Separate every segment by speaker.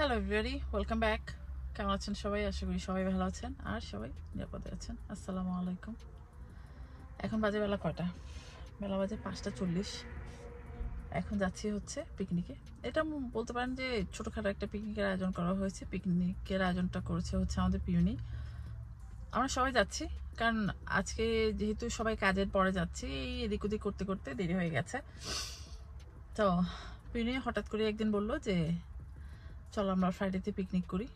Speaker 1: Hello everybody, welcome back. কেমন আছেন সবাই? আশা করি সবাই ভালো আছেন আর সবাই নিরাপদে আছেন। আসসালামু আলাইকুম। এখন বাজে বেলা কয়টা? বেলা বাজে 5:40। এখন যাচ্ছি হচ্ছে পিকনিকে। এটা বলতে পারেন যে ছোটোখাটো একটা পিকনিকের আয়োজন করা হয়েছে। পিকনিকের আয়োজনটা করেছে হচ্ছে আমাদের পিউনি। আমরা সবাই যাচ্ছি কারণ আজকে যেহেতু সবাই কাজের পরে যাচ্ছি, এই এদিক ওদিক করতে করতে দেরি হয়ে গেছে। তো পিউনি হঠাৎ করে একদিন বললো যে চলো আমরা ফ্রাইডেতে পিকনিক করি।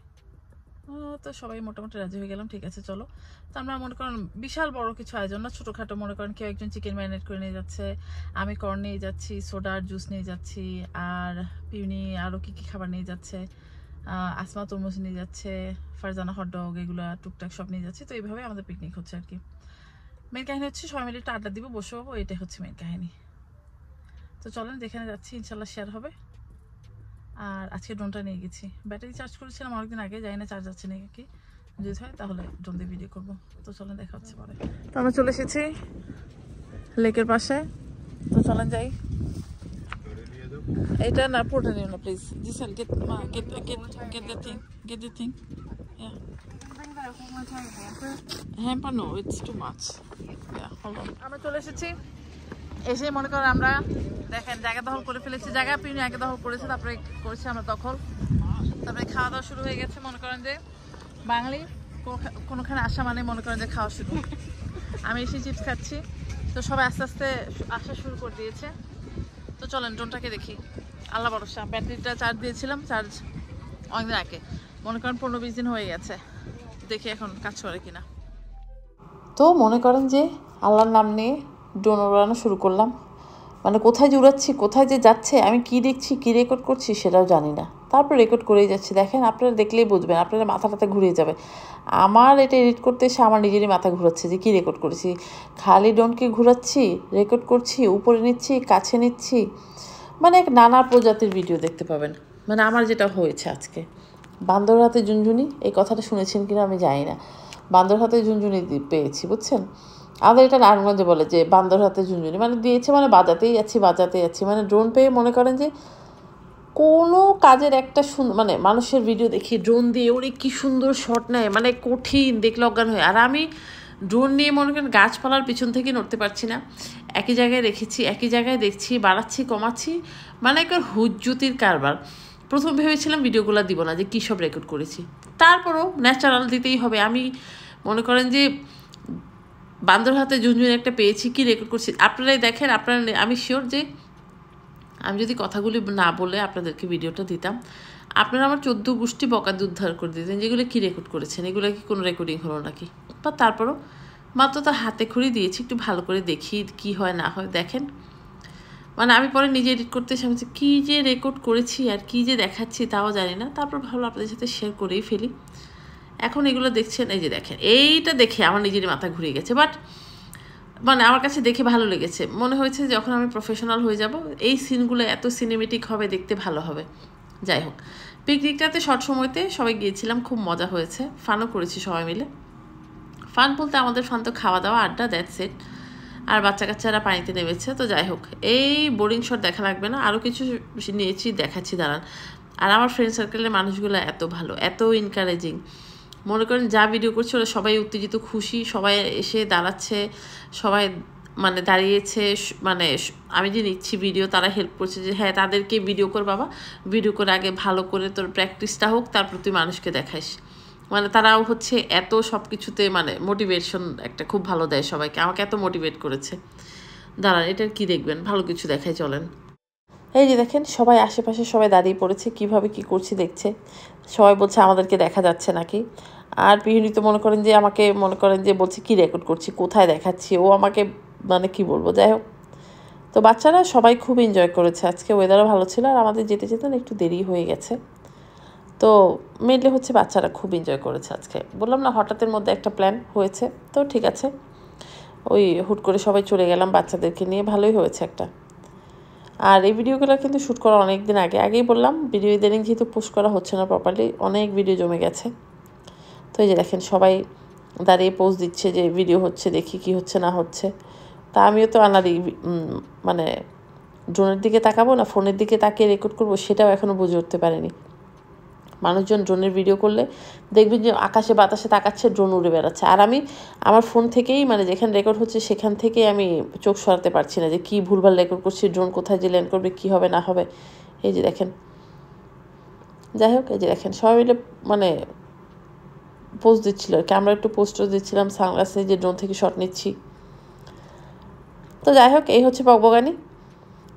Speaker 1: তো সবাই মোটামুটি রাজি হয়ে গেলাম, ঠিক আছে চলো। তো আমরা মনে করেন বিশাল বড় কিছু আয়োজন না, ছোটোখাটো। মনে করেন কেউ একজন চিকেন ম্যারিনেট করে নিয়ে যাচ্ছে, আমি কর্ন নিয়ে যাচ্ছি, সোডার জুস নিয়ে যাচ্ছি, আর পিউনি আরও কী কী খাবার নিয়ে যাচ্ছে, আসমা তরমুজ নিয়ে যাচ্ছে, ফারজানা হটডগ, এগুলো টুকটাক সব নিয়ে যাচ্ছি। তো এইভাবে আমাদের পিকনিক হচ্ছে আর কি। মেন কাহিনী হচ্ছে সবাই মিলে একটু আড্ডা দিব, বসে হবো, এটাই হচ্ছে মেন কাহিনী। তো চলেন যেখানে যাচ্ছি ইনশাল্লাহ শেয়ার হবে। আর আজকে ড্রোনটা নিয়ে গেছি, ব্যাটারি চার্জ করেছিলাম অনেকদিন আগে, জানি না চার্জ আছে নাকি। যদি হয় তাহলে ড্রোন দিয়ে ভিডিও করবো। তো চলেন দেখা হচ্ছে পরে। তো আমরা চলে এসেছি লেকের পাশে। তো চলেন যাই। এটা না পুরোটা নিও না প্লিজ। জি sir, get the thing, get the thing. Hamper no, it's too much. আমরা চলে এসেছি। এসে মনে করেন আমরা দেখেন জায়গা দখল করে ফেলেছি। জায়গা পিউনি আগে দখল করেছে, তারপরে করেছি আমরা দখল। তারপরে খাওয়া দাওয়া শুরু হয়ে গেছে। মনে করেন যে বাঙালি কোনোখানে আসা মানে মনে করেন যে খাওয়া শুরু। আমি এসে চিপস খাচ্ছি। তো সবাই আস্তে আস্তে আসা শুরু করে দিয়েছে। তো চলেন ড্রোনটাকে দেখি। আল্লাহ ভরসা, ব্যাটারিটা চার্জ দিয়েছিলাম, চার্জ অনেকদিন আগে, মনে করেন 15-20 দিন হয়ে গেছে। দেখি এখন কাজ করে কিনা। তো মনে করেন যে আল্লাহর নাম নিয়ে ড্রোন উড়ানো শুরু করলাম। মানে কোথায় যে উড়াচ্ছি, কোথায় যে যাচ্ছে, আমি কি দেখছি, কি রেকর্ড করছি সেটাও জানি না। তারপর রেকর্ড করেই যাচ্ছি। দেখেন, আপনারা দেখলেই বুঝবেন, আপনারা মাথাটাতে ঘুরিয়ে যাবে। আমার এটা এডিট করতে এসে আমার নিজেরই মাথা ঘুরাচ্ছে যে কী রেকর্ড করেছি। খালি ড্রোনকে ঘুরাচ্ছি, রেকর্ড করছি, উপরে নিচ্ছি, কাছে নিচ্ছি, মানে এক নানা প্রজাতির ভিডিও দেখতে পাবেন। মানে আমার যেটা হয়েছে আজকে। বান্দর হাতে ঝুনঝুনি, এই কথাটা শুনেছেন কিনা আমি জানি না। বান্দর হাতে ঝুনঝুনি পেয়েছি, বুঝছেন। আমাদের এটা নারায়ণগঞ্জে বলে যে বান্দর হাতে ঝুনঝুনি, মানে দিয়েছে মানে বাজাতেই যাচ্ছি। মানে ড্রোন পেয়ে মনে করেন যে কোনো কাজের একটা মানে মানুষের ভিডিও দেখি ড্রোন দিয়ে ওরে কি সুন্দর শট নেয়, মানে কঠিন, দেখলে অজ্ঞান হয়ে। আর আমি ড্রোন নিয়ে মনে করেন গাছপালার পিছন থেকে নড়তে পারছি না। একই জায়গায় রেখেছি, একই জায়গায় দেখছি, বাড়াচ্ছি, কমাচ্ছি, মানে একটা হুজ্জুতির কারবার। প্রথম ভেবেছিলাম ভিডিওগুলো দিব না, যে কী সব রেকর্ড করেছি। তারপরও ন্যাচারাল দিতেই হবে। আমি মনে করেন যে বান্দর হাতে ঝুনঝুনি একটা পেয়েছি, কি রেকর্ড করছি আপনারাই দেখেন। আমি শিওর যে আমি যদি কথাগুলি না বলে আপনাদেরকে ভিডিওটা দিতাম, আপনারা আমার 14 গোষ্ঠী বকাদি উদ্ধার করে দিতেন যেগুলো কী রেকর্ড করেছেন, এগুলো কি কোনো রেকর্ডিং হলো নাকি। বা তারপরও মাত্র তার হাতে খড়ি দিয়েছি, একটু ভালো করে দেখি কি হয় না হয়। দেখেন, মানে আমি পরে নিজে এডিট করতে এসে আমি কী যে রেকর্ড করেছি আর কী যে দেখাচ্ছি তাও জানি না। তারপর ভালো আপনাদের সাথে শেয়ার করেই ফেলি। এখন এগুলো দেখছেন, এই যে দেখেন, এইটা দেখে আমার নিজেরই মাথা ঘুরিয়ে গেছে। বাট মানে আমার কাছে দেখে ভালো লেগেছে। মনে হয়েছে যখন আমি প্রফেশনাল হয়ে যাব, এই সিনগুলো এত সিনেমেটিক হবে, দেখতে ভালো হবে। যাই হোক, পিকনিকটাতে শর্ট সময়তে সবাই গিয়েছিলাম, খুব মজা হয়েছে, ফানও করেছি সবাই মিলে। ফান বলতে আমাদের ফান তো খাওয়া দাওয়া, আড্ডা, দ্যাটস ইট। আর বাচ্চা কাচ্চারা পানিতে নেমেছে। তো যাই হোক, এই বোরিং শট দেখা লাগবে না, আরও কিছু নিয়েছি, দেখাচ্ছি দাঁড়ান। আর আমার ফ্রেন্ড সার্কেলের মানুষগুলো এত ভালো, এত এনকারেজিং। মনে করেন যা ভিডিও করছে ওরা সবাই উত্তেজিত, খুশি, সবাই এসে দাঁড়াচ্ছে, সবাই মানে দাঁড়িয়েছে। মানে আমি যে নিচ্ছি ভিডিও, তারা হেল্প করছে যে হ্যাঁ তাদেরকে ভিডিও কর বাবা, ভিডিও করে আগে ভালো করে তোর প্র্যাকটিসটা হোক, তারপর তুই মানুষকে দেখাইস। মানে তারাও হচ্ছে এত সব কিছুতে মানে মোটিভেশন একটা খুব ভালো দেয় সবাইকে। আমাকে এত মোটিভেট করেছে। দাঁড়ান, এটার কি দেখবেন, ভালো কিছু দেখাই, চলেন। এই যে দেখেন, সবাই আশেপাশে সবাই দাঁড়িয়ে পড়েছে, কিভাবে কি করছি দেখছে। সবাই বলছে আমাদেরকে দেখা যাচ্ছে নাকি। আর পিহুনি তো মনে করেন যে আমাকে মনে করেন যে বলছে কি রেকর্ড করছি, কোথায় দেখাচ্ছি, ও আমাকে মানে কি বলবো। যাই হোক, তো বাচ্চারা সবাই খুব এনজয় করেছে। আজকে ওয়েদারও ভালো ছিল, আর আমাদের যেতে যেতে একটু দেরি হয়ে গেছে। তো মেনলি হচ্ছে বাচ্চারা খুব এনজয় করেছে আজকে। বললাম না, হঠাৎের মধ্যে একটা প্ল্যান হয়েছে, তো ঠিক আছে, ওই হুট করে সবাই চলে গেলাম বাচ্চাদেরকে নিয়ে, ভালোই হয়েছে একটা। আর এই ভিডিওগুলো কিন্তু শ্যুট করা অনেক দিন আগেই বললাম। ভিডিও ইদানিং যেহেতু পোস্ট করা হচ্ছে না প্রপারলি, অনেক ভিডিও জমে গেছে। তো এই যে দেখেন, সবাই দাঁড়িয়ে পোজ দিচ্ছে যে ভিডিও হচ্ছে, দেখি কি হচ্ছে না হচ্ছে। তা আমিও তো আনারই মানে ড্রোনের দিকে তাকাবো না ফোনের দিকে তাকিয়ে রেকর্ড করবো, সেটাও এখনও বুঝে উঠতে পারিনি।
Speaker 2: মানুষজন ড্রোনের ভিডিও করলে দেখবেন যে আকাশে বাতাসে তাকাচ্ছে, ড্রোন উড়ে বেড়াচ্ছে। আর আমি আমার ফোন থেকেই মানে যেখানে রেকর্ড হচ্ছে সেখান থেকেই আমি চোখ সরাতে পারছি না যে কী ভুলভাল রেকর্ড করছি, ড্রোন কোথায় যে ল্যান্ড করবে, কী হবে না হবে। এই যে দেখেন, যাই হোক, এই যে দেখেন সবাই মিলে মানে পোস্ট দিচ্ছিল আর কি, আমরা একটু পোস্টও দিচ্ছিলাম সানগ্লাসে যে ড্রোন থেকে শট নিচ্ছি। তো যাই হোক, এই হচ্ছে বকবগানি।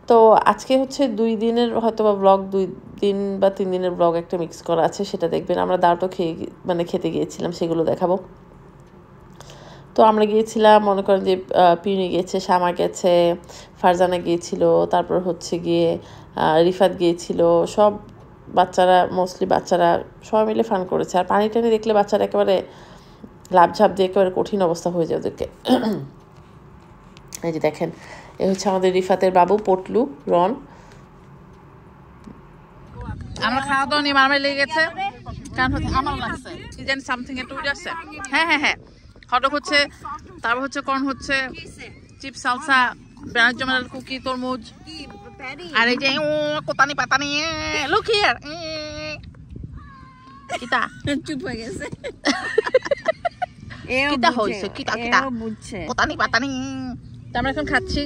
Speaker 2: তো আজকে হচ্ছে 2 দিনের হয়তো বা ব্লগ, 2 দিন বা 3 দিনের ব্লগ একটা মিক্স করা আছে, সেটা দেখবেন। আমরা দাওয়াতও খেতে গিয়েছিলাম, সেগুলো দেখাবো। তো আমরা গিয়েছিলাম, মনে করেন যে পিউনি গিয়েছে, শামা গেছে, ফারজানা গিয়েছিল, তারপর হচ্ছে গিয়ে রিফাত গিয়েছিল। সব বাচ্চারা, মোস্টলি বাচ্চারা সবাই মিলে ফান করেছে। আর পানি টানি দেখলে বাচ্চারা একেবারে লাভঝাপ দিয়ে একেবারে কঠিন অবস্থা হয়ে যায় ওদেরকে। এই যে দেখেন, এ হচ্ছে আমাদের রিফাতের বাবু পটলু, রন।
Speaker 1: আমরা খাওয়া দাওয়া নিয়ে মারামারি লেগে গেছে, কারণ হচ্ছে আমার লাগছে কি জানি সামথিং একটু উঠে আসছে। হ্যাঁ হ্যাঁ হ্যাঁ, হটডগ হচ্ছে, তারপর হচ্ছে কর্ন হচ্ছে, চিপস, সালসা, ব্যানার জমাল, কুকি, তরমুজ, আর এই যে কোতানি পাতানি। লুক হিয়ার, কিতা
Speaker 3: চুপ হয়ে গেছে,
Speaker 1: কিতা হইছে, কিতা কিতা বুঝছে, কোতানি পাতানি। তো আমরা এখন খাচ্ছি,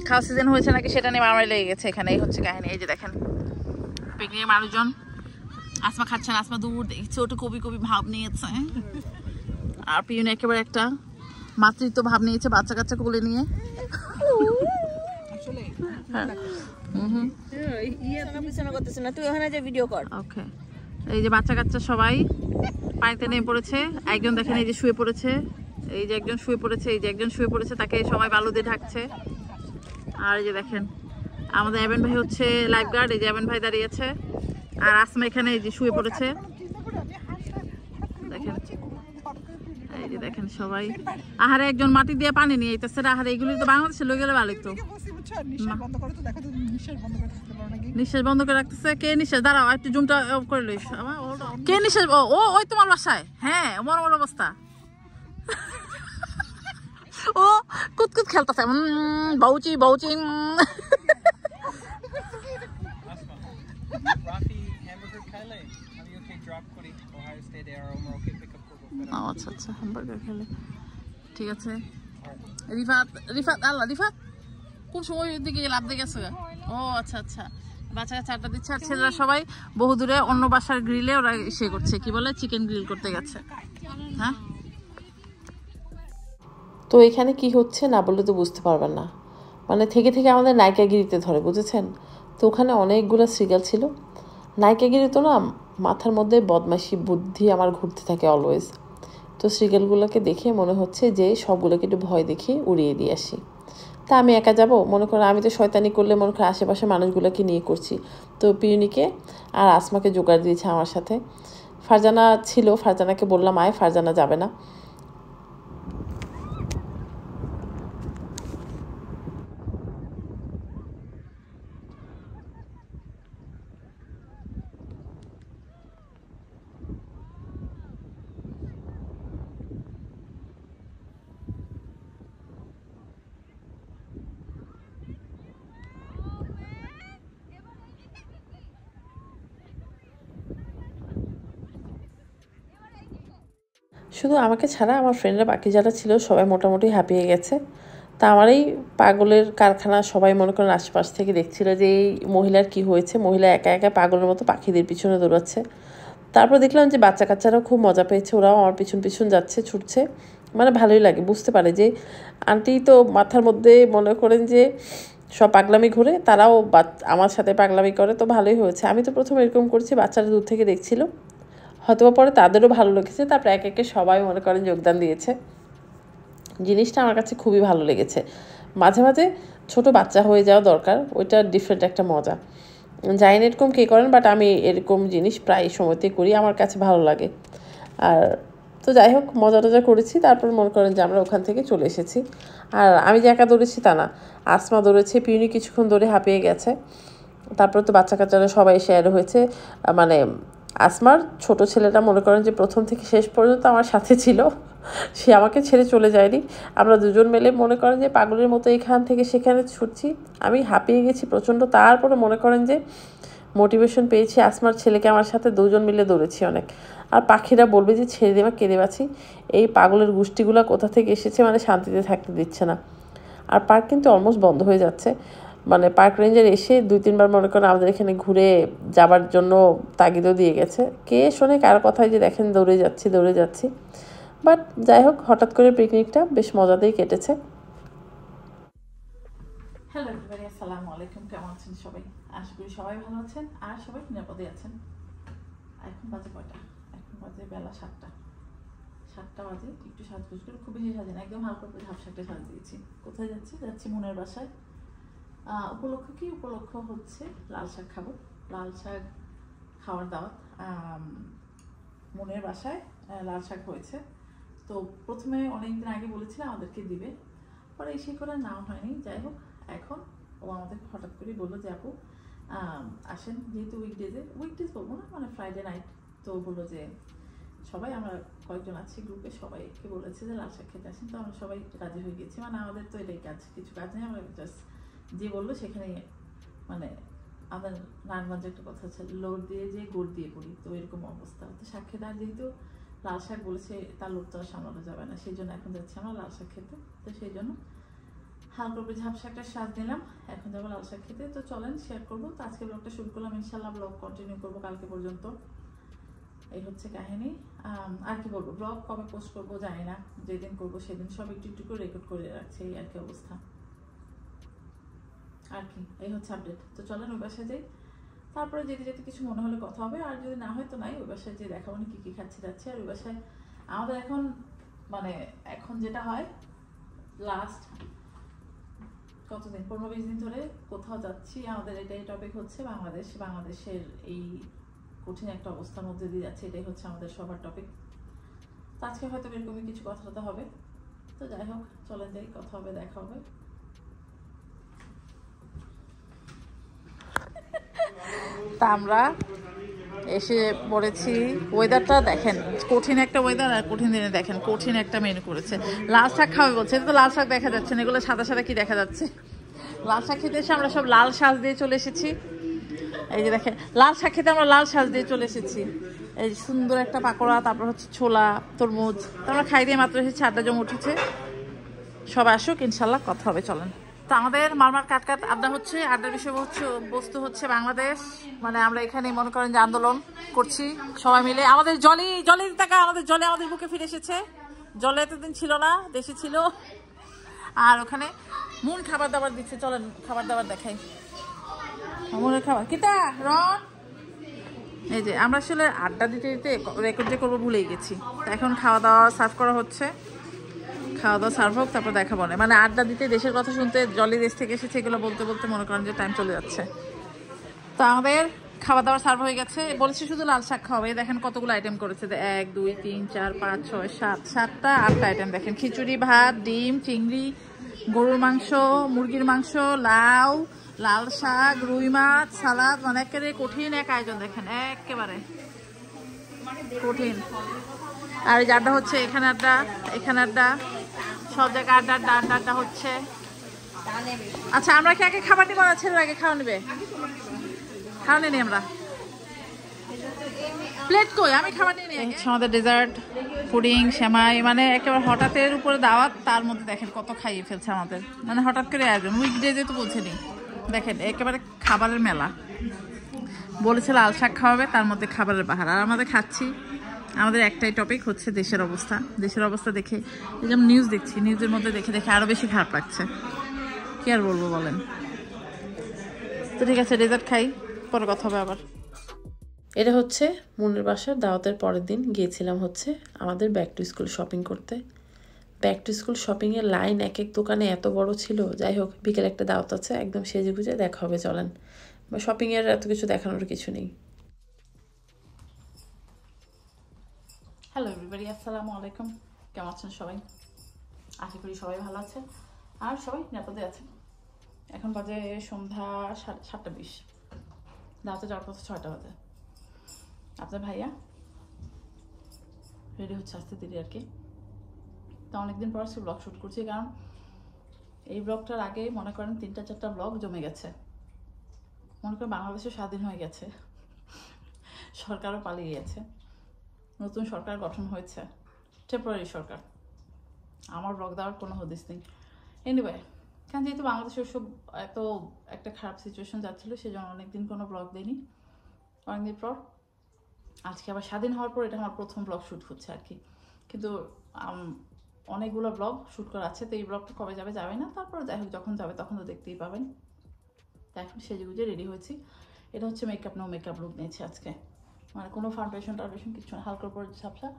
Speaker 1: খাওয়া সিজন হয়েছে নাকি সেটা নিয়ে মারামারি লেগে গেছে এখানে। এই হচ্ছে কাহিনী। এই যে দেখেন পিকনিকের মানুষজন, আসমা খাচ্ছেন, আসমা দূর দেখছে, ওটা কবি কবি ভাব নিয়েছে। আর পিউনি একেবারে একটা মাতৃত্ব ভাব নিয়েছে, বাচ্চা কাচ্চা কোলে নিয়ে। ওকে, এই যে বাচ্চা কাচ্চা সবাই পানিতে নেমে পড়েছে। একজন দেখেন এই যে শুয়ে পড়েছে, এই যে একজন শুয়ে পড়েছে, এই যে একজন শুয়ে পড়েছে, তাকে সবাই বালু দিয়ে ঢাকছে। আর এই যে দেখেন আমাদের এবেন ভাই হচ্ছে লাইফ গার্ড, এই যে এবেন ভাই দাঁড়িয়ে আছে। আর আসমা এখানে এই যে শুয়ে পড়েছে, দেখেন। এই যে দেখেন সবাই, আহারে একজন মাটি দিয়ে পানি নিয়ে আইতেছে। আহারে এগুলি তো বাংলাদেশে লই গেলে ভালো তো। নিঃশ্বাস বন্ধ করে রাখতেছে। কে নিঃশ্বাস? দাঁড়াও একটু জুমটা করে লইস। কে নিঃশ্বাস? ও ওই তোমার বাসায়? হ্যাঁ, মরমর অবস্থা। ও কুতকুত খেলতেছে, বউচি বউচি। আচ্ছা আচ্ছা, হ্যামবার্গার খেলে ঠিক আছে। রিফাত, রিফাত আল্লাহ, রিফাত কোন সময় দিকে লাভ দিয়ে গেছে? ও আচ্ছা আচ্ছা, বাচ্চারা চারটা দিচ্ছে। আর ছেলেরা সবাই বহু দূরে অন্য বাসার গ্রিলে ওরা সে করছে, কি বলে, চিকেন গ্রিল করতে গেছে। হ্যাঁ,
Speaker 2: তো এখানে কি হচ্ছে না বললে তো বুঝতে পারবেন না, মানে থেকে থেকে আমাদের নায়িকাগিরিতে ধরে, বুঝেছেন? তো ওখানে অনেকগুলো সিরিয়াল ছিল। নায়িকাগিরি তো না, মাথার মধ্যে বদমাইশি বুদ্ধি আমার ঘুরতে থাকে অলওয়েজ। তো সিরিয়ালগুলোকে দেখে মনে হচ্ছে যে সবগুলোকে একটু ভয় দেখিয়ে উড়িয়ে দিয়ে আসি। তা আমি একা যাব? মনে করেন আমি তো শয়তানি করলে মনে করেন আশেপাশে মানুষগুলোকে নিয়ে করছি। তো পিউনিকে আর আসমাকে জোগাড় দিয়েছে আমার সাথে। ফারজানা ছিল, ফারজানাকে বললাম আয়, ফারজানা যাবে না। শুধু আমাকে ছাড়া আমার ফ্রেন্ডরা বাকি যারা ছিল সবাই মোটামুটি হাঁপিয়ে গেছে। তা আমার এই পাগলের কারখানা সবাই মনে করেন আশপাশ থেকে দেখছিল যে এই মহিলার কি হয়েছে, মহিলা একা একা পাগলের মতো পাখিদের পিছনে দৌড়াচ্ছে। তারপর দেখলাম যে বাচ্চা কাচ্চারাও খুব মজা পেয়েছে, ওরাও আমার পিছন পিছন যাচ্ছে, ছুটছে, মানে ভালোই লাগে। বুঝতে পারে যে আন্টি তো মাথার মধ্যে মনে করেন যে সব পাগলামি ঘুরে, তারাও আমার সাথে পাগলামি করে, তো ভালোই হয়েছে। আমি তো প্রথমে এরকম করছি, বাচ্চারা দূর থেকে দেখছিল, হয়তো পরে তাদেরও ভালো লেগেছে। তারপরে এক একে সবাই মনে করেন যোগদান দিয়েছে। জিনিসটা আমার কাছে খুবই ভালো লেগেছে। মাঝে মাঝে ছোট বাচ্চা হয়ে যাওয়া দরকার, ওইটা ডিফারেন্ট একটা মজা। জানি না এরকম কে করেন, বাট আমি এরকম জিনিস প্রায় সময়তেই করি, আমার কাছে ভালো লাগে। আর তো যাই হোক, মজা টজা করেছি। তারপর মনে করেন যে আমরা ওখান থেকে চলে এসেছি। আর আমি যে একা দৌড়েছি তা না, আসমা দৌড়েছে, পিউনি কিছুক্ষণ ধরে হাঁপিয়ে গেছে। তারপর তো বাচ্চা কাচ্চারা সবাই এসে অ্যাড হয়েছে। মানে আসমার ছোট ছেলেটা মনে করেন যে প্রথম থেকে শেষ পর্যন্ত আমার সাথে ছিল, সে আমাকে ছেড়ে চলে যায়নি। আমরা দুজন মিলে মনে করেন যে পাগলের মতো এখান থেকে সেখানে ছুটছি। আমি হাঁপিয়ে গেছি প্রচণ্ড। তারপরে মনে করেন যে মোটিভেশন পেয়েছি আসমার ছেলেকে আমার সাথে দুজন মিলে দৌড়েছি অনেক। আর পাখিরা বলবে যে ছেড়ে দেবা কেঁদে বাঁচি, এই পাগলের গোষ্ঠীগুলো কোথা থেকে এসেছে, মানে শান্তিতে থাকতে দিচ্ছে না। আর পার্ক কিন্তু অলমোস্ট বন্ধ হয়ে যাচ্ছে, মানে পার্ক রেঞ্জার এসে 2-3 বার মনে করেন আমাদের এখানে ঘুরে যাবার জন্য তাগিদও দিয়ে গেছে। কে শোনে কার কথায় যে দেখেন দৌড়ে যাচ্ছি। বাট যাই হোক, হঠাৎ করে পিকনিকটা বেশ মজাতেই কেটেছে।
Speaker 1: হ্যালো এভরিবডি, আসসালামু আলাইকুম। কেমন আছেন সবাই? আশা করি সবাই ভালো আছেন আর সবাই নিরাপদে আছেন। এখন বাজে কয়টা? এখন বাজে বেলা 7টা বাজে। একটু সাজগুজ করে, খুব বেশি সাজে না, একদম হালকা করে ঝাপসাটা সাজ দিয়েছি। কোথায় যাচ্ছি মনের বাসায়। উপলক্ষ হচ্ছে লাল শাক খাবো। লাল শাক খাওয়ার দাওয়াত মনের বাসায়। লাল শাক হয়েছে, তো প্রথমে অনেকদিন আগে বলেছিলাম আমাদেরকে দিবে, পরে এসে করে নাও হয়নি। যাই হোক, এখন ও আমাদের হঠাৎ করে বললো যে আপু আসেন, যেহেতু উইকডেজ বলবো না, মানে ফ্রাইডে নাইট। তো বললো যে সবাই, আমরা কয়েকজন আছি গ্রুপে, সবাইকে বলেছে যে লাল শাক খেতে আসেন। তো আমরা সবাই রাজি হয়ে গেছি, মানে আমাদের তো এটাই কাজ, কিছু কাজ নেই, আমরা জাস্ট যে বললো সেখানে, মানে আমাদের নারায়ণগঞ্জে একটা কথা আছে, লোড দিয়ে যে গোড় দিয়ে পড়ি, তো এরকম অবস্থা। তো শাক খেতে, আর যেহেতু লাল শাক বলেছে তার লোক তো আর সামলানো যাবে না, সেই জন্য এখন যাচ্ছি আমরা লাল শাক খেতে। তো সেই জন্য হালকা করে ঝাপসা একটা স্বাদ নিলাম, এখন যাবো লাল শাক খেতে। তো চলেন শেয়ার করবো। তো আজকে ব্লগটা শুরু করলাম, ইনশাল্লাহ ব্লগ কন্টিনিউ করবো কালকে পর্যন্ত। এই হচ্ছে কাহিনী। আর কি বলবো, ব্লগ কবে পোস্ট করবো জানি না, যেদিন করবো সেদিন সব একটু করে রেকর্ড করে রাখছে, এই আর কি অবস্থা। আর কি, এই হচ্ছে আপডেট। তো চলেন ওই বাসায় যাই, তারপরে যেতে কিছু মনে হলে কথা হবে, আর যদি না হয় তো নাই। ওই বাসায় যে দেখাবো না কি খাচ্ছি যাচ্ছে। আর ওই বাসায় আমাদের এখন, মানে এখন যেটা হয়, লাস্ট কতদিন, 15-20 দিন ধরে কোথাও যাচ্ছি, আমাদের এটাই টপিক হচ্ছে বাংলাদেশের এই কঠিন একটা অবস্থার মধ্যে দিয়ে যাচ্ছে, এটাই হচ্ছে আমাদের সবার টপিক। তো আজকে হয়তো এরকমই কিছু কথা হবে। তো যাই হোক, চলেন যাই, কথা হবে, দেখা হবে। তা আমরা এসে পড়েছি। ওয়েদারটা দেখেন, কঠিন একটা ওয়েদার, আর কঠিন দিনে দেখেন কঠিন একটা মেনু করেছে। লাল শাক খাবে বলছে, তো লাল শাক দেখা যাচ্ছে না, এগুলো সাদা কি দেখা যাচ্ছে। লাল শাক খেতে এসে আমরা সব লাল সাজ দিয়ে চলে এসেছি। এই যে দেখেন, লাল শাক খেতে আমরা লাল সাজ দিয়ে চলে এসেছি। এই সুন্দর একটা পাকোড়া, তারপর হচ্ছে ছোলা, তরমুজ। তো আমরা খাই দিয়ে মাত্র এসেছি, আড্ডা জমে উঠেছে। সবাই আসুক, ইনশাল্লাহ কথা হবে, চলেন। তো আমাদের মারমার কাট আড্ডা হচ্ছে। আড্ডার বস্তু হচ্ছে বাংলাদেশ, মানে আমরা এখানে মনে করেন যে আন্দোলন করছি সবাই মিলে। আমাদের জলে টাকা, আমাদের বুকে ফিরে এসেছে। জলে এতদিন ছিল না, দেশে ছিল। আর ওখানে মন খাবার দাবার দিচ্ছে, চলেন খাবার দাবার দেখাই। মনের খাবার কিতা রন। এই যে আমরা আসলে আড্ডা দিতে রেকর্ড যে করবো ভুলেই গেছি। তো এখন খাওয়া দাওয়া সার্ভ করা হচ্ছে, খাওয়া দাওয়া সার্ভ হোক, তারপর দেখাবো না। মানে আড্ডা দিতে, দেশের কথা শুনতে, জলি দেশ থেকে এসেছে, এগুলো বলতে মনে করেন যে টাইম চলে যাচ্ছে। তো আমাদের খাওয়া দাওয়া সার্ভ হয়ে গেছে। বলেছি শুধু লাল শাক খাওয়াবে। দেখেন কতগুলো আইটেম করেছে, 1 2 3 4 5 6 7 7টা 8টা আইটেম। দেখেন খিচুড়ি, ভাত, ডিম, চিংড়ি, গরুর মাংস, মুরগির মাংস, লাউ, লাল শাক, রুই মাছ, সালাদ, মানে একেবারে কঠিন এক আয়োজন। দেখেন একেবারে কঠিন। আর এই যে আড্ডা হচ্ছে, এখানে আড্ডা, সব জায়গায় আড্ডা হচ্ছে। আচ্ছা, আমরা কি আগে খাবার নিবো না ছেলের আগে খাওয়া নেবে? খাওয়া নিই আমরা, প্লেট কই, আমি খাবার নিয়ে নিই। আমাদের ডেজার্ট, পুডিং, সেমাই, মানে একেবারে হঠাৎের উপরে দাওয়াত। তার মধ্যে দেখেন কত খাইয়ে ফেলছে আমাদের, মানে হঠাৎ করে আয়োজন। উইকডে যেহেতু বলছেনি, দেখেন একেবারে খাবারের মেলা। বলেছে লাল শাক খাওয়াবে, তার মধ্যে খাবারের বাহার। আর আমাদের খাচ্ছি। আমাদের একটাই টপিক হচ্ছে দেশের অবস্থা দেখে, যেমন নিউজ দেখছি, নিউজের মধ্যে দেখে আরো বেশি খারাপ লাগছে। কি আর বলবো বলেন। তো ঠিক আছে, ডেজার্ট খাই, পরে কথা হবে আবার।
Speaker 2: এটা হচ্ছে মনের বাসার দাওয়াতের পরের দিন গিয়েছিলাম হচ্ছে আমাদের ব্যাক টু স্কুল শপিং করতে। ব্যাক টু স্কুল শপিংয়ের লাইন এক দোকানে এত বড় ছিল। যাই হোক, বিকেলে একটা দাওয়াত আছে, একদম সেজে গুজে দেখা হবে, চলেন। বা শপিংয়ের এত কিছু দেখানোর কিছু নেই।
Speaker 1: হ্যালো এভরিবডি, আসসালামু আলাইকুম। কেমন আছেন সবাই? আশা করি সবাই ভালো আছেন আর সবাই নিরাপদে আছেন। এখন বাজে সন্ধ্যা 7:20। দাওয়াতে যাওয়ার কথা 6টা বাজে। আপনার ভাইয়া রেডি হচ্ছে, আসতে দেরি আর কি। তো অনেকদিন পর ব্লগ শ্যুট করছি, কারণ এই ব্লগটার আগে মনে করেন 3-4টা ব্লগ জমে গেছে। মনে করেন বাংলাদেশও স্বাধীন হয়ে গেছে, সরকারও পালিয়ে গেছে, নতুন সরকার গঠন হয়েছে, টেম্পোরারি সরকার, আমার ব্লগ দেওয়ার কোনো হদিস নেই। এনিওয়ে, কারণ যেহেতু বাংলাদেশের সব এত একটা খারাপ সিচুয়েশন যাচ্ছিলো, সেই জন্য অনেকদিন কোনো ব্লগ দিইনি। অনেকদিন পর আজকে আবার স্বাধীন হওয়ার পর এটা আমার প্রথম ব্লগ শ্যুট হচ্ছে আর কি। কিন্তু অনেকগুলো ব্লগ শ্যুট করা আছে, তো এই ব্লগটা কবে যাবে যাবে না, তারপর যাই হোক যখন যাবে তখন তো দেখতেই পাবেন। তো এখন সেজেগুজে রেডি হয়েছি। এটা হচ্ছে মেকআপ নো মেকআপ লুক নিয়েছি আজকে, মানে কোনো ফাউন্ডেশন টাউন্ডেশন কিছু না, হালকার পর ঝাপসা,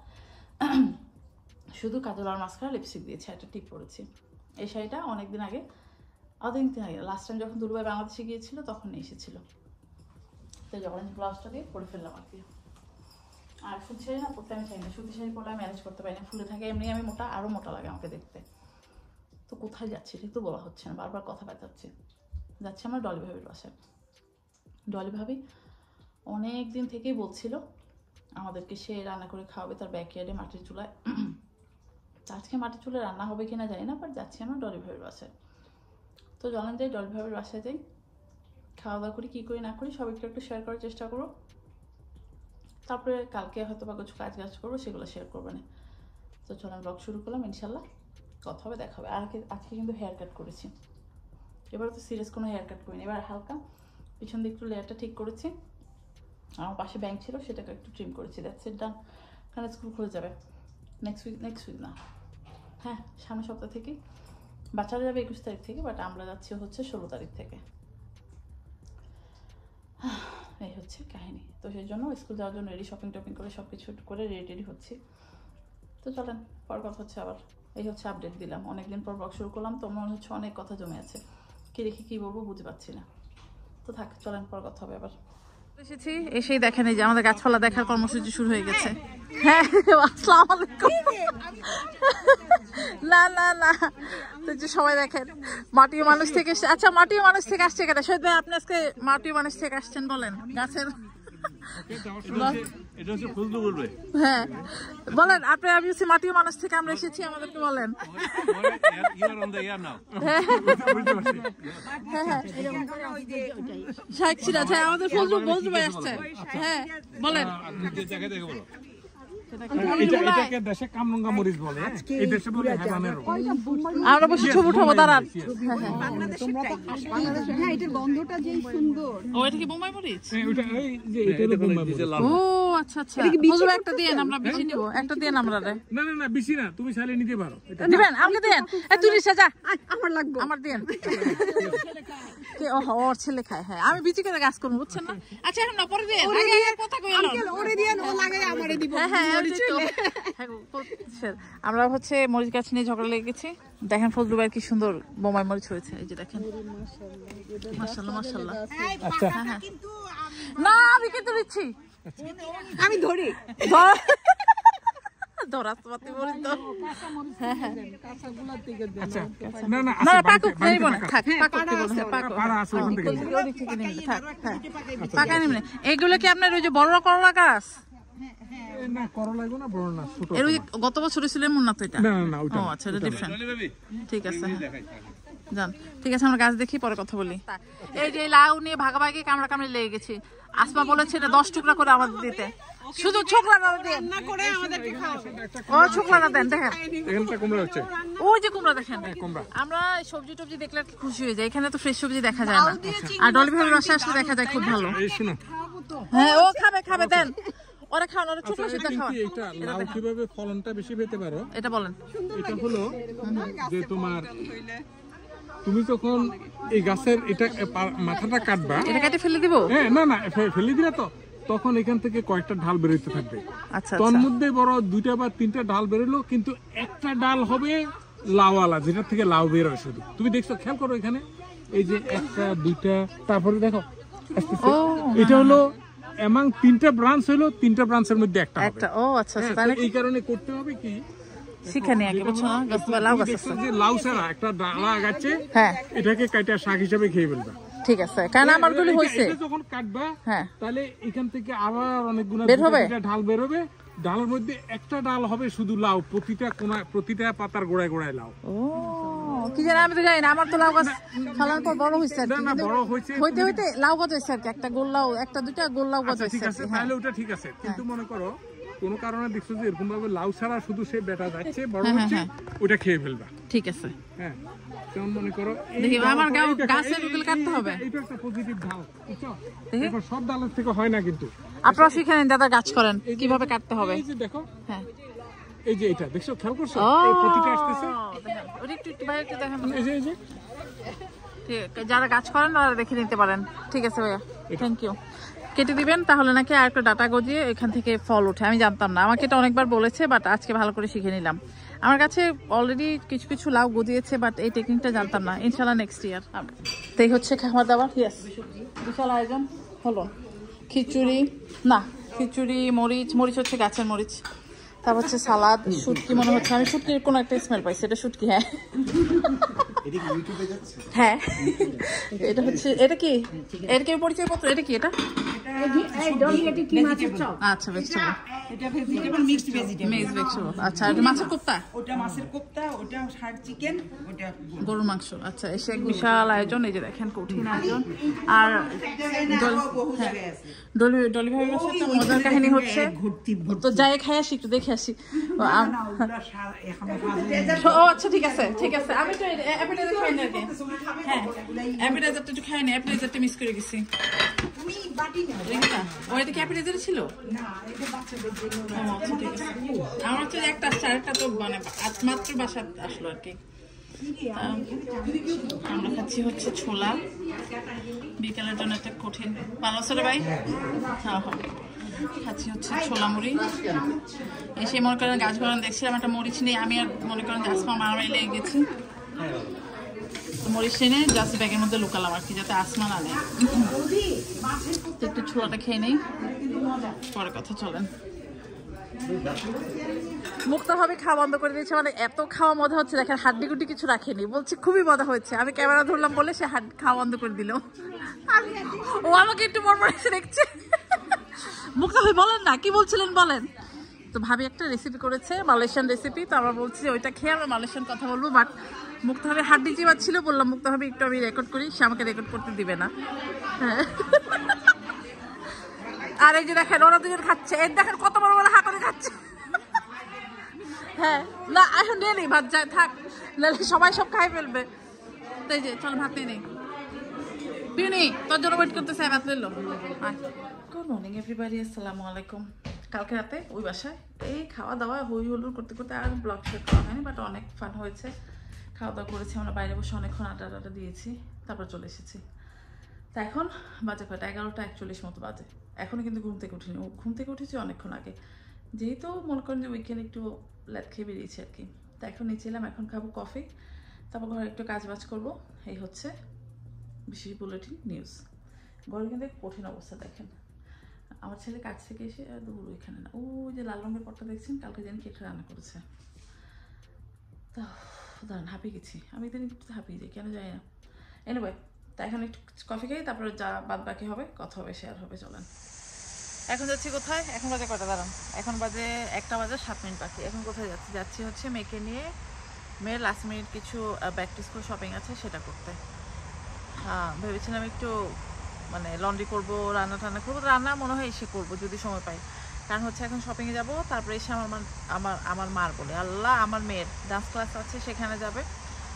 Speaker 1: শুধু কাজল আর মাস্কারা লিপস্টিক দিয়েছি, একটা টিপ পরেছি। এই শাড়িটা অনেকদিন আগে, অনেকদিন আগে লাস্ট টাইম যখন দুলুভাই বাংলাদেশে গিয়েছিল তখন এসেছিল, তো যখন ব্লাউজটা দিয়ে পরে ফেললাম আর কি। আর সুতি শাড়ি না পরতে আমি চাই না, সুতি শাড়ি পরলে ম্যানেজ করতে পারি না, ফুলে থাকে, এমনি আমি মোটা, আরও মোটা লাগে আমাকে দেখতে। তো কোথায় যাচ্ছি ঠিক তো বলা হচ্ছে না, বারবার কথা বাঁচাচ্ছি। যাচ্ছি আমার ডলি ভাবির বাসায়। ডলি ভাবি অনেক দিন থেকেই বলছিল আমাদেরকে সে রান্না করে খাওয়াবে তার ব্যাকইয়ার্ডে মাটির চুলায়। আজকে মাটির চুলায় রান্না হবে কিনা জানি না, বাট যাচ্ছি আমরা ডলি ভাবির বাসায়। তো চলেন যাই, ডলি ভাবির বাসায় যাই, খাওয়া দাওয়া করি, কী করি না করি সব একটু শেয়ার করার চেষ্টা করবো। তারপরে কালকে হয়তো বা কিছু কাজ করবো, সেগুলো শেয়ার করবে না। তো চলেন ব্লগ শুরু করলাম, ইনশাল্লাহ কথা হবে, দেখা হবে। আর আজকে কিন্তু হেয়ার কাট করেছি, এবারে তো সিরিয়াস কোনো হেয়ার কাট করিনি, এবার হালকা পিছন দিয়ে একটু লেয়ারটা ঠিক করেছি। আমার পাশে ব্যাংক ছিল, সেটাকে একটু ট্রিম করেছি, দ্যাটস ইট, ডান। কারণ স্কুল খুলে যাবে নেক্সট উইক না, হ্যাঁ সামনের সপ্তাহ থেকে। বাচ্চারা যাবে 21 তারিখ থেকে, বাট আমরা যাচ্ছি হচ্ছে 16 তারিখ থেকে। এই হচ্ছে কাহিনী। তো সেই জন্য স্কুল যাওয়ার জন্য রেডি, শপিং টপিং করে সব কিছু করে রেডি হচ্ছি। তো চলেন পর কথা হচ্ছে আবার। এই হচ্ছে আপডেট দিলাম, অনেকদিন পর ব্লগ শুরু করলাম, তো মনে হচ্ছে অনেক কথা জমে আছে, কি রেখে কী বলবো বুঝতে পারছি না। তো থাক, চলেন পর কথা হবে আবার। এসেছি, এসেই দেখেন এই যে আমাদের গাছপালা দেখার কর্মসূচি শুরু হয়ে গেছে। হ্যাঁ আসসালামু আলাইকুম। না না না, তো যে সবাই দেখেন মাটির মানুষ থেকে, আচ্ছা মাটির মানুষ থেকে আসছে কেন শহীদ ভাই, আপনি আজকে মাটির মানুষ থেকে আসছেন বলেন, গাছের হ্যাঁ বলেন আপনি, আমি হচ্ছে মাটির মানুষ থেকে আমরা এসেছি, আমাদেরকে বলেন। শাইখ সিরাজ, হ্যাঁ আমাদের ফজলু ভাই আসছে, হ্যাঁ বলেন। আমরা বসে ছবি উঠাবো, দাঁড়ান। ও এটা কি বোম্বাই মরিচ? ও আচ্ছা আচ্ছা, একটা দিয়ে আমরা বেশি নিবো, একটা দিয়ে আমরা।
Speaker 3: না না না বেশি না, তুমি চাইলে নিতে পারো।
Speaker 1: দিবেন আমাকে দেন, তুই রিসা যা, আমার লাগবে, আমার দেন। ওর ছেলে খায়, হ্যাঁ আমি বিচি করে গাছ করবো, বুঝছেন না? আচ্ছা এখন না পরে দেন, কথা কইলাম ওরে দেন, ও লাগায় আমারে দিব। হ্যাঁ আমরা হচ্ছে মরিচ গাছ নিয়ে ঝগড়া লেগে গেছি। দেখেন ফজলু ভাই কি সুন্দর বোমাই মরিচ হয়েছে, এই যে দেখেন, মাশাআল্লাহ মাশাআল্লাহ। আচ্ছা না আমি কিন্তু দিচ্ছি, আমি ধরি এগুলো কি আপনার ওই যে বড় করলা গাছ? গত বছর ছিল এমন না তো এটা? ও আচ্ছা এটা ডিফারেন্ট, ঠিক আছে যান, ঠিক আছে আমরা গাছ দেখি পরে কথা বলি। এই যে লাউ নিয়ে ভাগাভাগি কামড়াকামড়ি লেগে গেছি, আসমা বলেছে এটা 10 টুকরা করে আমাদের দিতে, শুধু ছোকলাটা দেন না করে আমাদেরকে খাওয়াবেন। ও ছোকলাটা দেন, দেখেন এখানটা কুমড়া হচ্ছে, ওই যে কুমড়া দেখেন। আমরা সবজি টবজি দেখলে আর কি খুশি হয়ে যায়, এখানে তো ফ্রেশ সবজি দেখা যায় না, আর ডলি ভাইয়ের বাসায় আসলে দেখা যায় খুব ভালো। হ্যাঁ ও খাবে দেন, ওরা খাওয়ান, ওরা ছোকলা সেটা খাওয়ান।
Speaker 3: এটা লাউ কিভাবে ফলনটা বেশি পেতে পারো
Speaker 1: এটা বলেন।
Speaker 3: এটা হলো যে তোমার, তুমি যখন এই গাছের এটা মাথাটা কাটবা,
Speaker 1: এটা কেটে ফেলে দিব?
Speaker 3: হ্যাঁ না না ফেলে দিলে তো তখন এখান থেকে কয়েকটা ঢাল বেরোতে থাকবে।
Speaker 1: আচ্ছা
Speaker 3: তোর মধ্যে বড় 2টা বা 3টা ডাল বেরোলো, কিন্তু একটা ডাল হবে লাউওয়ালা, যেটা থেকে লাউ বেরোয় শুধু। তুমি দেখছো, খেয়াল করো এখানে, এই যে 1টা 2টা, তারপরে দেখো এটা হলো এমন 3টা ব্রাঞ্চ হলো, 3টা ব্রাঞ্চের মধ্যে একটা হবে।
Speaker 1: ও আচ্ছা আচ্ছা, তাহলে
Speaker 3: এই কারণে করতে হবে কি,
Speaker 1: শিখে নিয়ে আগে বুঝছো না, লাউ গাছ আছে
Speaker 3: যে লাউ ছাড়া একটা ডালা গাছে,
Speaker 1: হ্যাঁ
Speaker 3: এটাকে কাটা শাক হিসেবে খেয়ে ফেলবা,
Speaker 1: ঠিক আছে? কারণ আমার গুলি হইছে,
Speaker 3: যখন কাটবা
Speaker 1: হ্যাঁ
Speaker 3: তাহলে এখান থেকে আবার অনেকগুলো ঢাল বের হবে, ডালের মধ্যে একটা ডাল হবে শুধু লাউ, প্রতিটা পাতার গোড়ায় গোড়ায় লাউ।
Speaker 1: ও কি জানি আমি তো জানি না, আমার তো লাউ গাছ ফলার পর বড় হয়েছে আর কি,
Speaker 3: না বড় হয়েছে
Speaker 1: হইতে হইতে লাউ গাছ হয়েছে আর কি, একটা গোল লাউ, একটা দুইটা গোল লাউ গাছ
Speaker 3: ঠিক
Speaker 1: হয়েছে।
Speaker 3: আছে, তাহলে ওটা ঠিক আছে, কিন্তু মনে করো কোনো কারণে দেখছো যে এরকম ভাবে লাউ ছাড়া শুধু সে বেটা যাচ্ছে বড় হচ্ছে, ওটা খেয়ে ফেলবা।
Speaker 1: ঠিক আছে,
Speaker 3: হ্যাঁ যেমন মনে করো
Speaker 1: দেখি আমার গাছের গুলো কাটতে হবে,
Speaker 3: এটা একটা পজিটিভ ধাপ, বুঝছো? দেখো সব ডালের থেকে হয় না কিন্তু।
Speaker 1: আপনারা শিখেন দাদা গাছ করেন কিভাবে কাটতে হবে।
Speaker 3: এই যে দেখো,
Speaker 1: হ্যাঁ
Speaker 3: এই যে এটা দেখছো, খেয়াল করছো এই প্রতিটা আসতেছে,
Speaker 1: ওটা একটু বাইরে একটু দেখেন।
Speaker 3: এই যে
Speaker 1: ঠিক, যারা গাছ করেন তারা দেখে নিতে পারেন। ঠিক আছে ভাইয়া, থ্যাংক ইউ। কেটে দিবেন তাহলে নাকি আর একটা ডাটা গজিয়ে এখান থেকে ফল ওঠে, আমি জানতাম না, আমাকে এটা অনেকবার বলেছে, বাট আজকে ভালো করে শিখে নিলাম। আমার কাছে অলরেডি কিছু কিছু লাউ গজিয়েছে, বাট এই টেকনিকটা জানতাম না। ইনশাল্লাহ নেক্সট ইয়ার। তাই হচ্ছে খাবার দাবার, ইয়েস বিশাল আয়োজন হলো। খিচুড়ি, না খিচুড়ি, মরিচ হচ্ছে গাছের মরিচ, তারপর হচ্ছে সালাদ, শুটকি মনে হচ্ছে, আমি শুটকির কোনো একটা স্মেল পাইছি, এটা শুটকি। হ্যাঁ হ্যাঁ এটা হচ্ছে, এটা কি, এটা কি পরিচয় পত্র, এটা কি, এটা আচ্ছা ভেজিটেবল,
Speaker 4: এটা ভেজিটেবল মিক্সড ভেজিটেবল।
Speaker 1: আচ্ছা আর মাছের কোপ্তা,
Speaker 4: ওটা মাছের কোপ্তা, ওটা হাড় চিকেন, ওটা
Speaker 1: গরুর মাংস। আচ্ছা এসে এক বিশাল আয়োজন, এই যে দেখেন কঠিন আয়োজন। আর ডলি ভাইয়ের কাছে একটা মজার কাহিনী হচ্ছে, তো যাই খাই আসি একটু দেখে আসি। ও আচ্ছা ঠিক আছে ঠিক আছে, আমি তো অ্যাপেটাইজার খাই না আর কি। হ্যাঁ অ্যাপেটাইজারটা একটু খাই না, অ্যাপেটাইজারটা মিস করে গেছি। ও এটা কি অ্যাপেটাইজার ছিল? আমার হচ্ছে একটা আসছে, আরেকটা তো মানে মাত্র বাসা আসলো আর কি। আমরা খাচ্ছি হচ্ছে ছোলা, বিকালের জন্য একটা কঠিন। ভালো আছে রে ভাই? হ্যাঁ হ্যাঁ, খাচ্ছি হচ্ছে ছোলা মুড়ি। এসে মনে করেন গাছ বাগান দেখছিলাম, একটা মরিচ নেই, আমি আর মনে করেন আসমা মারামারি লেগে গেছি, মরিচ এনে জাস্ট ব্যাগের মধ্যে লুকালাম আর কি, যাতে আসমা না নেয়। একটু ছোলাটা খেয়ে নেই, পরে কথা চলেন। মুক্তভাবে খাওয়া বন্ধ করে দিয়েছে, মানে এত খাওয়া মজা হচ্ছে, দেখেন হাড্ডি গুড্ডি কিছু রাখেনি, বলছি খুবই মজা হয়েছে। আমি ক্যামেরা ধরলাম বলে সে খাওয়া বন্ধ করে দিল, ও আমাকে একটু মরমর এসে দেখছে। মুক্তা ভাই বলেন না, কি বলছিলেন বলেন। তো ভাবি একটা রেসিপি করেছে, মালয়েশিয়ান রেসিপি, তো আমরা বলছি ওইটা খেয়ে আমরা মালয়েশিয়ান কথা বলবো, বাট মুক্তা ভাবি হাড্ডি চিবাত ছিল, বললাম মুক্তা ভাবি একটু আমি রেকর্ড করি, সে আমাকে রেকর্ড করতে দিবে না। হ্যাঁ আর এই যে দেখেন ওরা দুজন খাচ্ছে, এই দেখেন কত বড় বড় হা করে খাচ্ছে। হ্যাঁ না এখন নিয়ে নি ভাত, যায় থাক, নাহলে সবাই সব খাই ফেলবে। তো এই যে চল ভাত নিয়ে নেই, পিউনি তোর জন্য ওয়েট করতেছে, ভাত নিল। গুড মর্নিং এভরিবাডি, আসসালামু আলাইকুম। কালকে রাতে ওই বাসায় এই খাওয়া দাওয়া হই হুল্লোড় করতে করতে আর ব্লগ শেয়ার করা হয়নি, বাট অনেক ফান হয়েছে। খাওয়া দাওয়া করেছি আমরা, বাইরে বসে অনেকক্ষণ আড্ডা দিয়েছি, তারপর চলে এসেছি। তা এখন বাজে কয়টা, 11:41 মতো বাজে। এখনও কিন্তু ঘুম থেকে উঠিনি, ঘুম থেকে উঠেছি অনেকক্ষণ আগে, যেহেতু মনে করেন যে উইকেন্ড একটু ল্যাদ খেয়ে বেরিয়েছি আর কি। তা এখন নিচে এলাম, এখন খাবো কফি, তারপর ঘরে একটু কাজ বাজ করবো। এই হচ্ছে বিশেষ বুলেটিন নিউজ। ঘরে কিন্তু কঠিন অবস্থা দেখেন, আমার ছেলে কাজ থেকে এসে দৌড় ওইখানে না, ওই যে লাল রঙের পটটা দেখছেন, কালকে জানি কেটে রান্না করেছে। তা দাঁড়ান, হাঁপিয়ে গেছি আমি, এদিন একটু হাঁপিয়ে যাই কেন যাই না। এনিওয়ে, তা এখন একটু কফি খাই, তারপরে যা বাদ বাকি হবে কথা হবে, শেয়ার হবে, চলেন। এখন যাচ্ছি কোথায়, এখন বাজে কটা দাঁড়ান, এখন বাজে 1:07 বাকি। এখন কোথায় যাচ্ছি হচ্ছে মেয়েকে নিয়ে, মেয়ের লাস্ট মিনিট কিছু ব্যাক টু স্কুল শপিং আছে সেটা করতে। হ্যাঁ ভেবেছিলাম একটু মানে লন্ড্রি করবো, রান্না টান্না করবো, রান্না মনে হয় এসে করবো যদি সময় পাই, কারণ হচ্ছে এখন শপিংয়ে যাবো, তারপরে এসে আমার মার বলে আল্লাহ, আমার মেয়ের ডান্স ক্লাস আছে সেখানে যাবে,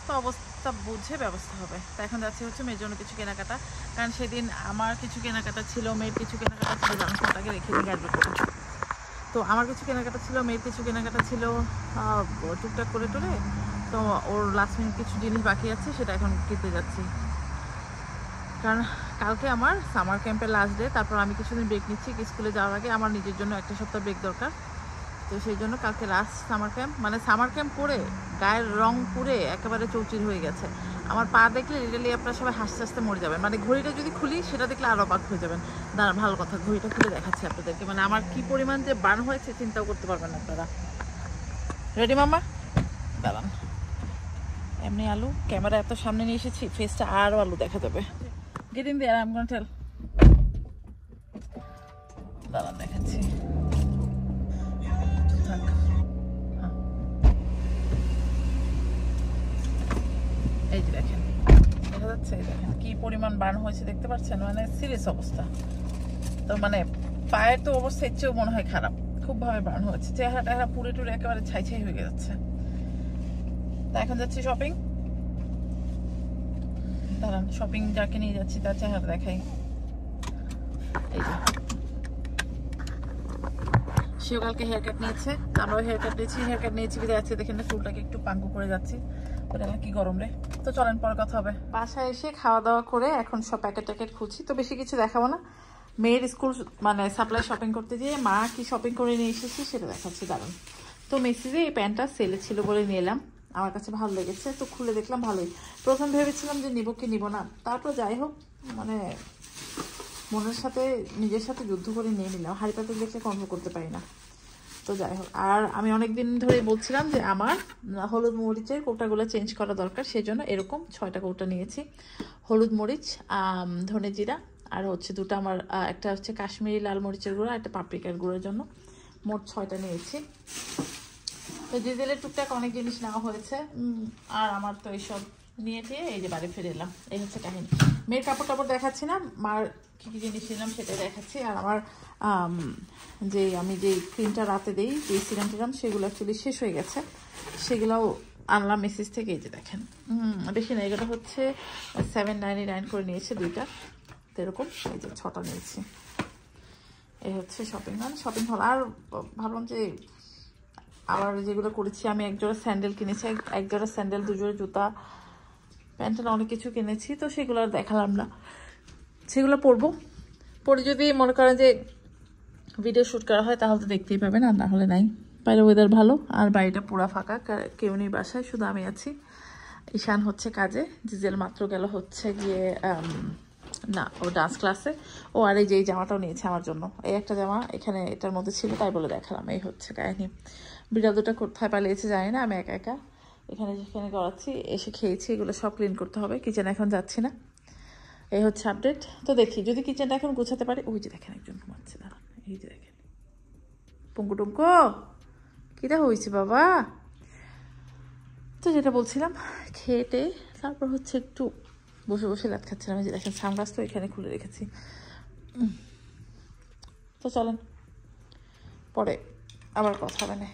Speaker 1: তো অবস্থা বুঝে ব্যবস্থা হবে। তো এখন যাচ্ছি হচ্ছে মেয়ের জন্য কিছু কেনাকাটা, কারণ সেদিন আমার কিছু কেনাকাটা ছিল, মেয়ের কিছু কেনাকাটা ছিল, জামশনটাকে রেখে দিই গাড়ি করে। তো আমার কিছু কেনাকাটা ছিল, মেয়ের কিছু কেনাকাটা ছিল, টুকটাক করে টুরে, তো ওর লাস্ট মিনিট কিছু জিনিস বাকি আছে, সেটা এখন কিনতে যাচ্ছি। কারণ কালকে আমার সামার ক্যাম্পের লাস্ট ডে, তারপর আমি কিছুদিন ব্রেক নিচ্ছি স্কুলে যাওয়ার আগে, আমার নিজের জন্য একটা সপ্তাহ ব্রেক দরকার। তো সেই জন্য কালকে লাস্ট সামার ক্যাম্প, মানে সামার ক্যাম্প করে গায়ের রং পুড়ে একেবারে চৌচির হয়ে গেছে। আমার পা দেখলে রিয়েলি আপনারা সবাই হাসতে হাসতে মরে যাবেন, মানে ঘড়িটা যদি খুলি সেটা দেখলে আরও অবাক হয়ে যাবেন। দাঁড়ান ভালো কথা, ঘড়িটা খুলে দেখাচ্ছি আপনাদেরকে, মানে আমার কি পরিমাণ যে বার্ন হয়েছে চিন্তাও করতে পারবেন আপনারা। রেডি মামা? দাঁড়ান, এমনি আলু ক্যামেরা এত সামনে নিয়ে এসেছি, ফেসটা আরও আলু দেখা যাবে। Get in there, I'm going to tell. দাঁড়ান দেখাচ্ছি, এই যে দেখেন, দেখা যাচ্ছে, এই দেখেন কি পরিমাণ বার্ন হয়েছে দেখতে পাচ্ছেন, মানে সিরিয়াস অবস্থা। তো মানে পায়ের তো অবস্থা এর চেয়েও মনে হয় খারাপ, খুব ভাবে বার্ন হয়েছে, চেহারা পুরে টুরে একেবারে ছাই ছাই হয়ে যাচ্ছে। তা এখন যাচ্ছি শপিং, দাঁড়ান শপিং যাকে নিয়ে যাচ্ছি তার চেহারা দেখাই। এই যে সেও কালকে হেয়ার কাট নিয়েছে, আমরাও হেয়ার কাট নিয়েছি। হেয়ার কাট নিয়েছি বিদায় আছে, দেখেন চুলটাকে একটু পাঙ্গু করে যাচ্ছি, ওটা কি গরম রে। তো চলেন পরে কথা হবে। বাসায় এসে খাওয়া দাওয়া করে এখন সব প্যাকেট ট্যাকেট খুঁজছি, তো বেশি কিছু দেখাবো না। মেয়ের স্কুল মানে সাপ্লাই শপিং করতে গিয়ে মা কি শপিং করে নিয়ে এসেছি সেটা দেখাচ্ছি, দাঁড়ান। তো মেসিজে এই প্যান্টটা সেলে ছিল বলে নিয়ে এলাম, আমার কাছে ভালো লেগেছে, তো খুলে দেখলাম ভালোই। প্রথম ভেবেছিলাম যে নিব কি নিব না, তারপর যাই হোক মানে মনের সাথে নিজের সাথে যুদ্ধ করে নিয়ে নিলাম, হাড়ি পাতিল দেখলে কন্ট্রোল করতে পারি না। তো যাই হোক, আর আমি অনেকদিন ধরে বলছিলাম যে আমার হলুদ মরিচের কৌটাগুলো চেঞ্জ করা দরকার, সেজন্য এরকম 6টা কৌটা নিয়েছি। হলুদ মরিচ, ধনে জিরা, আর হচ্ছে দুটো আমার একটা হচ্ছে কাশ্মীরি লাল মরিচের গুঁড়ো, একটা পাপরিকার গুঁড়োর জন্য, মোট 6টা নিয়েছি। তো ডিজেলের টুকটাক অনেক জিনিস নেওয়া হয়েছে, আর আমার তো এইসব নিয়ে দিয়ে এই যে বাড়ি ফিরে এলাম, এই হচ্ছে কাহিনী। মেয়ের কাপড় টাপড় দেখাচ্ছি না, মার কী কী জিনিস নিলাম সেটাই দেখাচ্ছি। আর আমার যে আমি যে ক্রিমটা রাতে দিই, যে সিরাম টিরাম, সেগুলো অ্যাকচুয়ালি শেষ হয়ে গেছে, সেগুলোও আনলাম মেসেজ থেকে। এই যে দেখেন, বেশি না, এগুলো হচ্ছে 799 করে নিয়েছে দুইটা, তো এরকম এই যে 6টা নিয়েছি। এই হচ্ছে শপিং হল। আর ভাবলাম যে আবার যেগুলো করেছি, আমি একজোড়া স্যান্ডেল কিনেছি, একজোড়া স্যান্ডেল, 2 জোড়া জুতা, প্যান্টেন অনেক কিছু কিনেছি, তো সেগুলো আর দেখালাম না। সেগুলো পরে যদি মনে করেন যে ভিডিও শ্যুট করা হয় তাহলে তো দেখতেই পাবেন, আর না হলে নাই। বাইরে ওয়েদার ভালো, আর বাড়িটা পুরা ফাঁকা, কেউ নেই বাসায়, শুধু আমি আছি। ঈশান হচ্ছে কাজে, জিজেল মাত্র গেল হচ্ছে গিয়ে না, ও ডান্স ক্লাসে। ও আর এই যে এই জামাটাও নিয়েছে আমার জন্য, এই একটা জামা এখানে এটার মধ্যে ছিল তাই বলে দেখালাম। এই হচ্ছে কাহিনী। বিড়াল দুটা কোথায় পালিয়েছে জানি না, আমি একা একা এখানে যেখানে করাচ্ছি, এসে খেয়েছি। এগুলো সব ক্লিন করতে হবে, কিচেন এখন যাচ্ছি না। এই হচ্ছে আপডেট। তো দেখি যদি কিচেনটা এখন গোছাতে পারি। ওই যে দেখেন একজন ঘুমাচ্ছে, দাঁড়ান, এই যে দেখেন পঙ্কু টঙ্কু, কিটা হয়েছে বাবা। তো যেটা বলছিলাম, খেয়েটে তারপর হচ্ছে একটু বসে বসে লাট খাচ্ছিলাম। এই যে দেখেন সানগ্লাস তো এখানে খুলে রেখেছি। তো চলেন পরে আবার কথা হবে না।